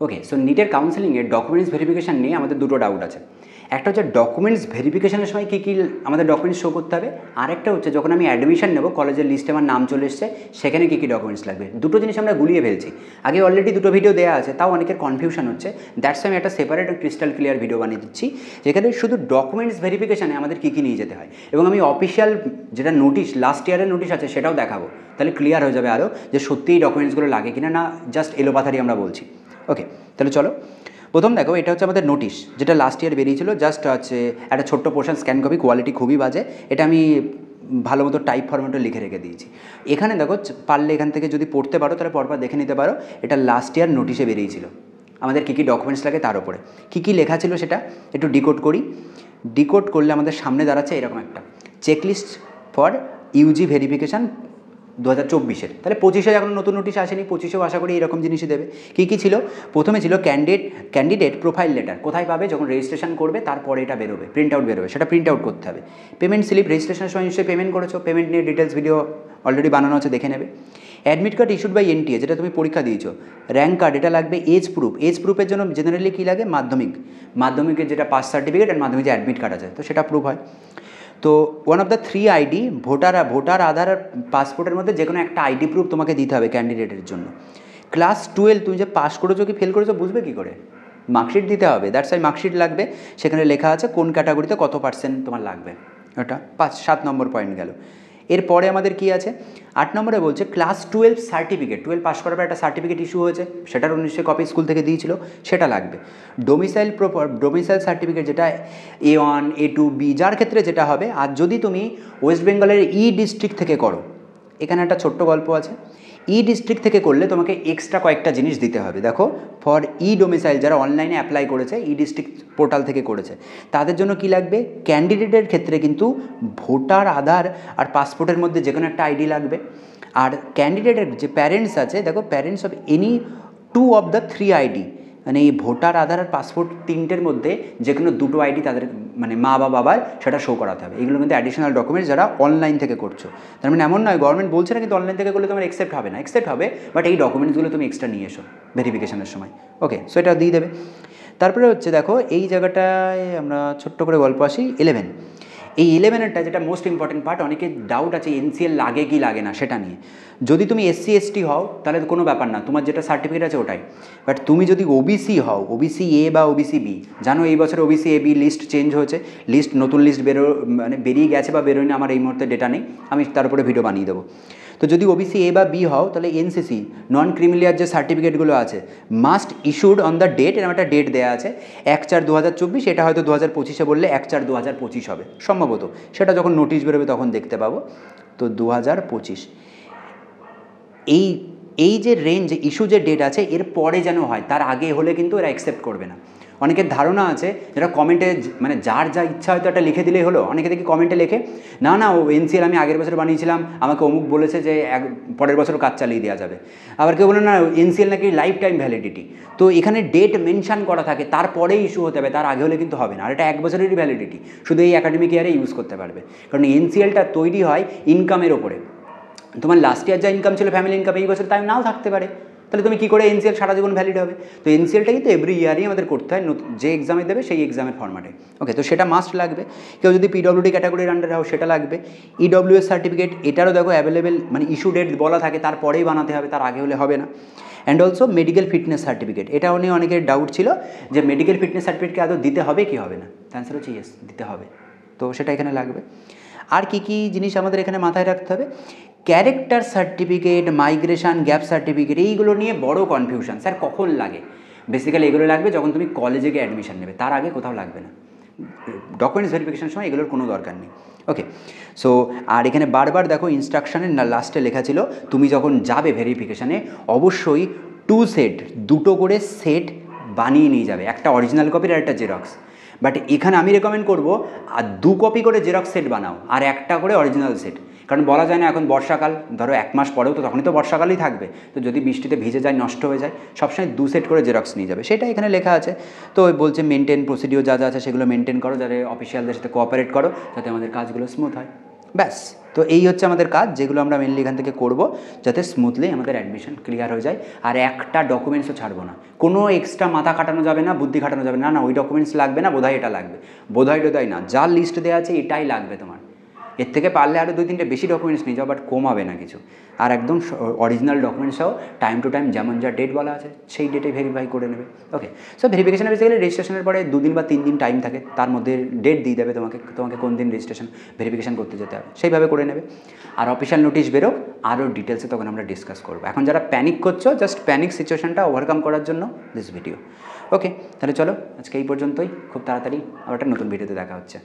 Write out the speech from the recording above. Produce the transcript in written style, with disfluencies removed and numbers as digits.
ওকে, so নিটের কাউন্সেলিংয়ের documents verification নিয়ে আমাদের দুটো ডাউট আছে। একটা হচ্ছে ডকুমেন্টস ভেরিফিকেশানের সময় কী কী আমাদের ডকুমেন্টস শো করতে হবে, আরেকটা হচ্ছে যখন আমি অ্যাডমিশন নেব কলেজের লিস্টে আমার নাম চলে এসছে সেখানে কী কী ডকুমেন্টস লাগবে। দুটো জিনিস আমরা গুলিয়ে ফেলছি, আগে অলরেডি দুটো ভিডিও দেওয়া আছে, তাও অনেকের কনফিউশন হচ্ছে। দ্যাটস আমি একটা সেপারেট ক্রিস্টাল ক্লিয়ার ভিডিও বানিয়ে দিচ্ছি যেখানে শুধু ডকুমেন্টস ভেরিফিকেশানে আমাদের কী কী নিয়ে যেতে হয়, এবং আমি অফিসিয়াল যেটা নোটিশ লাস্ট ইয়ারের নোটিশ আছে সেটাও দেখাবো, তাহলে ক্লিয়ার হয়ে যাবে আরও যে সত্যিই ডকুমেন্টসগুলো লাগে কিনা, না জাস্ট এলোপাথারি আমরা বলছি। ওকে, তাহলে চলো প্রথম দেখো, এটা হচ্ছে আমাদের নোটিশ যেটা লাস্ট ইয়ার বেরিয়েছিল। জাস্ট হচ্ছে একটা ছোট্ট পোর্শন স্ক্যান কপি, কোয়ালিটি খুবই বাজে, এটা আমি ভালো মতো টাইপ ফরম্যাটে লিখে রেখে দিয়েছি। এখানে দেখো পারলে এখান থেকে যদি পড়তে পারো তাহলে পরপর দেখে নিতে পারো, এটা লাস্ট ইয়ার নোটিশে বেরিয়েছিল আমাদের কী কী ডকুমেন্টস লাগে তার উপরে কী কী লেখা ছিল সেটা একটু ডিকোড করি। ডিকোড করলে আমাদের সামনে দাঁড়াচ্ছে এরকম একটা চেকলিস্ট ফর ইউজি ভেরিফিকেশান 2024-এর। তাহলে 25-এ এখন নতুন নোটিশ আসেনি, 25-এও আশা করি এরকম জিনিসই দেবে। কী কী ছিল? প্রথমে ছিল ক্যান্ডিডেট প্রোফাইল লেটার, কোথায় পাবে? যখন রেজিস্ট্রেশন করবে তারপরে এটা বেরোবে, প্রিন্ট আউট বেরোবে, সেটা প্রিন্ট আউট করতে হবে। পেমেন্ট স্লিপ, রেজিস্ট্রেশনের সময় নিশ্চয়ই পেমেন্ট করেছো, পেমেন্ট নিয়ে ডিটেলস ভিডিও অলরেডি বানানো আছে, দেখে নেবে। Admit card issued by NTA, যেটা তুমি পরীক্ষা দিয়েছো। র্যাঙ্ক কার্ড, এটা লাগবে। এজ প্রুফ, এজ প্রুফের জন্য জেনারেলি কী লাগে? মাধ্যমিকের যেটা পাস সার্টিফিকেট আর মাধ্যমিক যে অ্যাডমিট কার্ড আছে তো সেটা প্রুফ হয়। তো one of the 3 ID, voter Aadhaar আর পাসপোর্টের মধ্যে যে কোনো একটা আইডি প্রুফ তোমাকে দিতে হবে ক্যান্ডিডেটের জন্য। ক্লাস 12 তুমি যে পাস করেছো কি ফেল করেছো বুঝবে কী করে? মার্কশিট দিতে হবে, দ্যাটস ওয়াই মার্কশিট লাগবে। সেখানে লেখা আছে কোন ক্যাটাগরিতে কত পার্সেন্ট তোমার লাগবে, ওটা 7 নম্বর পয়েন্ট গেল। এরপরে আমাদের কি আছে? 8 নম্বরে বলছে ক্লাস 12 সার্টিফিকেট, 12 পাস করার পর একটা সার্টিফিকেট ইস্যু হয়েছে, সেটারও নিশ্চয়ই কপি স্কুল থেকে দিয়েছিল, সেটা লাগবে। ডোমিসাইল সার্টিফিকেট, যেটা A1 A2 B যার ক্ষেত্রে যেটা হবে। আর যদি তুমি ওয়েস্ট বেঙ্গলের ডিস্ট্রিক্ট থেকে করো, এখানে একটা ছোট্ট গল্প আছে। ডিস্ট্রিক্ট থেকে করলে তোমাকে এক্সট্রা কয়েকটা জিনিস দিতে হবে। দেখো, ফর ডোমিসাইল যারা অনলাইনে অ্যাপ্লাই করেছে, ডিস্ট্রিক্ট পোর্টাল থেকে করেছে, তাদের জন্য কি লাগবে? ক্যান্ডিডেটের ক্ষেত্রে কিন্তু ভোটার আধার আর পাসপোর্টের মধ্যে যে কোনো একটা আইডি লাগবে। আর ক্যান্ডিডেটের যে প্যারেন্টস আছে, দেখো parents of any 2 of the 3 ID, মানে এই ভোটার আধার আর পাসপোর্ট তিনটের মধ্যে যে কোনো দুটো আইডি তাদের মানে মা বা বাবার সেটা শো করাতে হবে। এগুলো কিন্তু অ্যাডিশনাল ডকুমেন্টস যারা অনলাইন থেকে করছো। তার মানে এমন নয় গভর্নমেন্ট বলছে না কিন্তু অনলাইন থেকে করলে তোমার অ্যাকসেপ্ট হবে না, অ্যাকসেপ্ট হবে, বাট এই ডকুমেন্টসগুলো তুমি এক্সট্রা নিয়ে এসো ভেরিফিকেশনের সময়। ওকে, সো এটা দিয়ে দেবে। তারপরে হচ্ছে দেখো এই জায়গাটায় আমরা ছোট্ট করে গল্প আসি। 11, এই 11এরটা যেটা মোস্ট ইম্পর্টেন্ট পার্ট, অনেকের ডাউট আছে এনসিএল লাগে কি লাগে না সেটা নিয়ে। যদি তুমি SC ST হও তাহলে কোনো ব্যাপার না, তোমার যেটা সার্টিফিকেট আছে ওটাই। বাট তুমি যদি ওবিসি হও, OBC A বা OBC B, জানো এই বছর OBC AB লিস্ট চেঞ্জ হয়েছে, লিস্ট নতুন লিস্ট মানে বেরিয়ে গেছে বা বেরোয়নি আমার এই মুহূর্তে ডেটা নেই, আমি তার উপরে ভিডিও বানিয়ে দেবো। তো যদি OBC A বা B হও তাহলে NCC নন ক্রিমিলিয়ার যে সার্টিফিকেটগুলো আছে must issued on the date, এরকম একটা ডেট দেওয়া আছে 1/4/2024, এটা হয়তো 2025-এ বললে 1/4/2025 হবে সম্ভবত, সেটা যখন নোটিশ বেরোবে তখন দেখতে পাবো। তো 2025 এই যে রেঞ্জ ইস্যু যে ডেট আছে এর পরে যেন হয়, তার আগে হলে কিন্তু এরা অ্যাকসেপ্ট করবে না। অনেকের ধারণা আছে যেটা কমেন্টে মানে যার যা ইচ্ছা হয়তো একটা লিখে দিলেই হলো। অনেকে দেখি কমেন্টে লেখে না না ও এনসিএল আমি আগের বছর বানিয়েছিলাম, আমাকে অমুক বলেছে যে পরের বছর কাজ চালিয়ে দেওয়া যাবে। আবার কেউ বলে না এনসিএল নাকি লাইফ টাইম ভ্যালিডিটি, তো এখানে ডেট মেনশান করা থাকে তারপরেই ইস্যু হতে হবে, তার আগে হলে কিন্তু হবে না। আর এটা 1 বছরেরই ভ্যালিডিটি, শুধু এই একাডেমিক ইয়ারে ইউজ করতে পারবে, কারণ এনসিএলটা তৈরি হয় ইনকামের ওপরে। তোমার লাস্ট ইয়ার যা ইনকাম ছিল ফ্যামিলি ইনকাম এই বছর তাই নাও থাকতে পারে, তাহলে তুমি কী করে এনসিএল সারা জীবন ভ্যালিড হবে? তো এনসিএলটা কিন্তু এভরি ইয়ারই আমাদের করতে হয়, যে এক্সামে দেবে সেই এক্সামের ফরম্যাটে। ওকে, তো সেটা মাস্ট লাগবে। কেউ যদি PWD ক্যাটাগরির আন্ডারে হও সেটা লাগবে। EWS সার্টিফিকেট, এটারও দেখো অ্যাভেলেবেল মানে ইস্যু ডেট বলা থাকে, তারপরেই বানাতে হবে, তার আগে হলে হবে না। And also medical fitness certificate, এটাও নিয়ে অনেকের ডাউট ছিল যে মেডিকেল ফিটনেস সার্টিফিকেটকে আদৌ দিতে হবে কি হবে না, অ্যান্সার হচ্ছে ইয়েস, দিতে হবে। তো সেটা এখানে লাগবে। আর কি কি জিনিস আমাদের এখানে মাথায় রাখতে হবে? Character certificate, migration gap certificate, এইগুলো নিয়ে বড় কনফিউশন। স্যার কখন লাগে? বেসিক্যালি এগুলো লাগবে যখন তুমি কলেজে গিয়ে অ্যাডমিশন নেবে, তার আগে কোথাও লাগবে না। ডকুমেন্টস ভেরিফিকেশনের সময় এগুলোর কোনো দরকার নেই। ওকে, সো আর এখানে বারবার দেখো ইনস্ট্রাকশনের লাস্টে লেখা ছিল তুমি যখন যাবে ভেরিফিকেশানে অবশ্যই 2 সেট, দুটো করে সেট বানিয়ে নিয়ে যাবে, একটা অরিজিনাল কপির আর একটা জেরক্স। বাট এখানে আমি রেকমেন্ড করবো আর 2 কপি করে জেরক্স সেট বানাও আর একটা করে অরিজিনাল সেট, কারণ বলা যায় না এখন বর্ষাকাল, ধরো 1 মাস পরেও তো তখনই তো বর্ষাকালই থাকবে, তো যদি বৃষ্টিতে ভিজে যায় নষ্ট হয়ে যায়, সবসময় 2 সেট করে জেরক্স নিয়ে যাবে, সেটা এখানে লেখা আছে। তো বলছে মেনটেন প্রসিডিওর যা যা আছে সেগুলো মেনটেন করো, যাতে অফিসিয়ালদের সাথে কোঅপারেট করো, যাতে আমাদের কাজগুলো স্মুথ হয়। ব্যাস। তো এই হচ্ছে আমাদের কাজ, যেগুলো আমরা মেনলি এখান থেকে করব যাতে স্মুথলি আমাদের অ্যাডমিশন ক্লিয়ার হয়ে যায়। আর একটা ডকুমেন্টসও ছাড়বো না, কোনো এক্সট্রা মাথা খাটানো যাবে না, বুদ্ধি খাটানো যাবে না, না ওই ডকুমেন্টস লাগবে না, বোধহয় এটা লাগবে, বোধহয় টোধহয় না, যা লিস্ট দেওয়া আছে এটাই লাগবে তোমার। এর থেকে পারলে আরও 2-3টে বেশি ডকুমেন্টস নিয়ে যাও, বাট কমাবে না কিছু। আর একদম অরিজিনাল ডকুমেন্টস সহ টাইম টু টাইম যেমন যা ডেট বলা আছে সেই ডেটে ভেরিফাই করে নেবে। ওকে, সো ভেরিফিকেশানে বেসিক্যালি রেজিস্ট্রেশনের পরে 2 দিন বা 3 দিন টাইম থাকে, তার মধ্যে ডেট দিয়ে দেবে তোমাকে কোন দিন রেজিস্ট্রেশন ভেরিফিকেশান করতে যেতে হবে, সেইভাবে করে নেবে। আর অফিসিয়াল নোটিশ বেরো, আরও ডিটেলসে তখন আমরা ডিসকাস করবো। এখন যারা প্যানিক করছো, জাস্ট প্যানিক সিচুয়েশনটা ওভারকাম করার জন্য দিস ভিডিও। ওকে, তাহলে চলো আজকে এই পর্যন্তই, খুব তাড়াতাড়ি আবার একটা নতুন ভিডিওতে দেখা হচ্ছে।